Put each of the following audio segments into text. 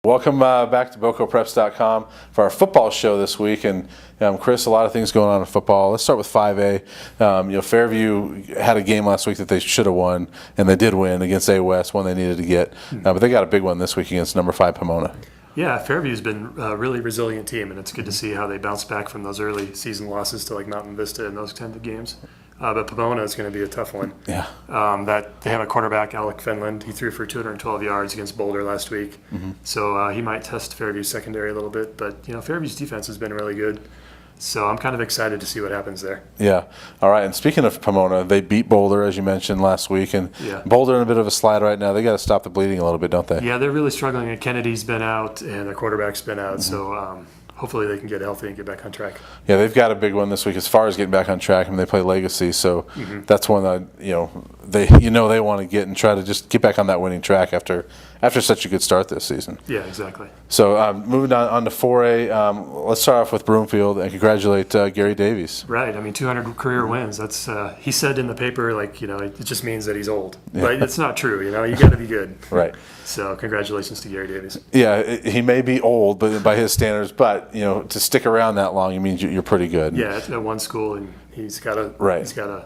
Welcome back to bocopreps.com for our football show this week. And Chris, a lot of things going on in football. Let's start with 5A. Fairview had a game last week that they should have won, and they did win against A West, one they needed to get. But they got a big one this week against number 5 Pomona. Yeah, Fairview's been a really resilient team, and it's good to see how they bounce back from those early season losses to like Mountain Vista and those kinds of games. But Pomona is going to be a tough one. Yeah. That they have a quarterback, Alec Finland. He threw for 212 yards against Boulder last week. So he might test Fairview's secondary a little bit. But, Fairview's defense has been really good. So I'm kind of excited to see what happens there. Yeah. All right. And speaking of Pomona, they beat Boulder, as you mentioned, last week. And Boulder in a bit of a slide right now. They got to stop the bleeding a little bit, don't they? Yeah, they're really struggling. Kennedy's been out, and their quarterback's been out. So hopefully they can get healthy and get back on track. Yeah, they've got a big one this week as far as getting back on track. I mean, they play Legacy, so that's one that they want to get and try to just get back on that winning track after such a good start this season. Yeah, exactly. So moving on to 4A, let's start off with Broomfield and congratulate Gary Davies. Right. I mean, 200 career wins. That's he said in the paper, it just means that he's old. But it's not true. You got to be good. Right. So congratulations to Gary Davies. Yeah, he may be old, but by his standards, but to stick around that long, it means you're pretty good. Yeah, at one school, and he's got a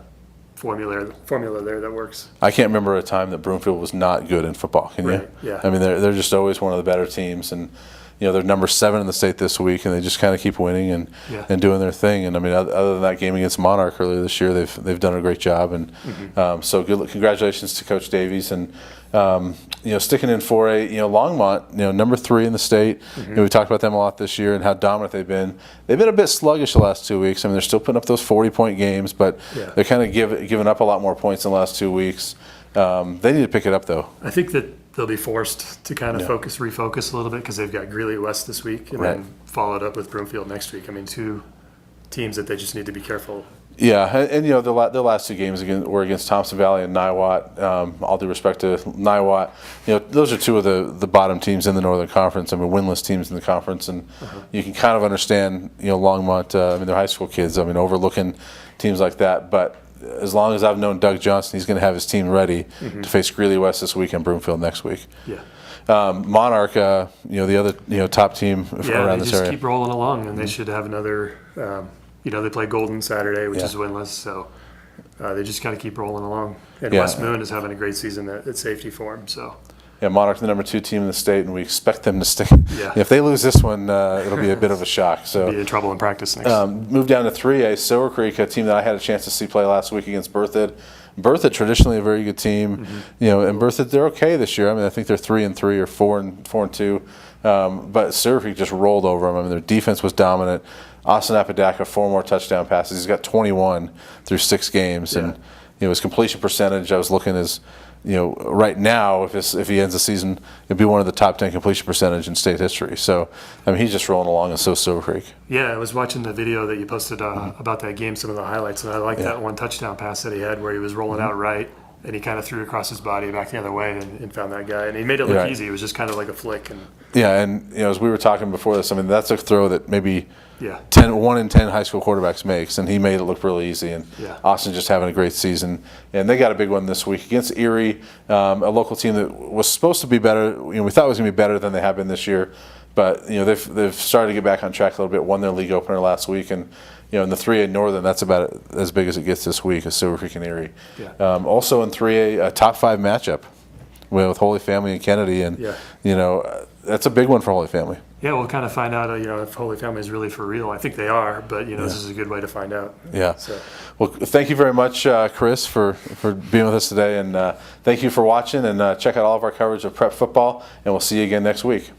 formula there that works. I can't remember a time that Broomfield was not good in football. Can you? Yeah. I mean, they're just always one of the better teams, and they're number 7 in the state this week, and they just kind of keep winning and doing their thing. And I mean, other than that game against Monarch earlier this year, they've done a great job. And so congratulations to Coach Davies. And sticking in 4A, Longmont, number 3 in the state. We talked about them a lot this year and how dominant they've been. They've been a bit sluggish the last 2 weeks. I mean, they're still putting up those 40-point games, but they're kind of giving up a lot more points in the last 2 weeks. They need to pick it up, though. I think that they'll be forced to kind of refocus a little bit because they've got Greeley West this week and then followed up with Broomfield next week. I mean, 2 teams that they just need to be careful. Yeah, and the last 2 games were against Thompson Valley and Niwot. All due respect to Niwot, those are 2 of the bottom teams in the Northern Conference. I mean, winless teams in the conference, and you can kind of understand, Longmont. I mean, they're high school kids. I mean, overlooking teams like that. But as long as I've known Doug Johnson, he's going to have his team ready to face Greeley West this week and Broomfield next week. Yeah. Monarch, the other top team around this area. They just keep rolling along, and they should have another. They play Golden Saturday, which is winless, so they just got to keep rolling along. And West Moon is having a great season at safety for them. So. Yeah, Monarch, the number 2 team in the state, and we expect them to stick. Yeah. If they lose this one, it'll be a bit of a shock. So be in trouble in practice next. Move down to 3A, Silver Creek, a team that I had a chance to see play last week against Berthoud. Berthoud, traditionally a very good team, and Berthoud, they're okay this year. I mean, I think they're 3-3 or 4-2, but Silver Creek just rolled over them. I mean, their defense was dominant. Austin Apodaca, 4 more touchdown passes. He's got 21 through 6 games, and his completion percentage, I was looking as right now, if he ends the season, it'd be one of the top 10 completion percentage in state history. So, I mean, he's just rolling along, and so Silver Creek. Yeah, I was watching the video that you posted about that game, some of the highlights, and I like that one touchdown pass that he had where he was rolling out right, and he kind of threw across his body back the other way and found that guy. And he made it look easy. It was just kind of like a flick. And as we were talking before this, I mean, that's a throw that maybe 1 in 10 high school quarterbacks makes, and he made it look really easy. And Austin just having a great season. And they got a big one this week against Erie, a local team that was supposed to be better. We thought it was going to be better than they have been this year. But, they've started to get back on track a little bit, won their league opener last week. And, in the 3A Northern, that's about as big as it gets this week, is Silver Creek and Erie. Also in 3A, a top 5 matchup with Holy Family and Kennedy. And, that's a big one for Holy Family. Yeah, we'll kind of find out, if Holy Family is really for real. I think they are, but, this is a good way to find out. Yeah. So. Well, thank you very much, Chris, for being with us today. And thank you for watching. And check out all of our coverage of prep football. And we'll see you again next week.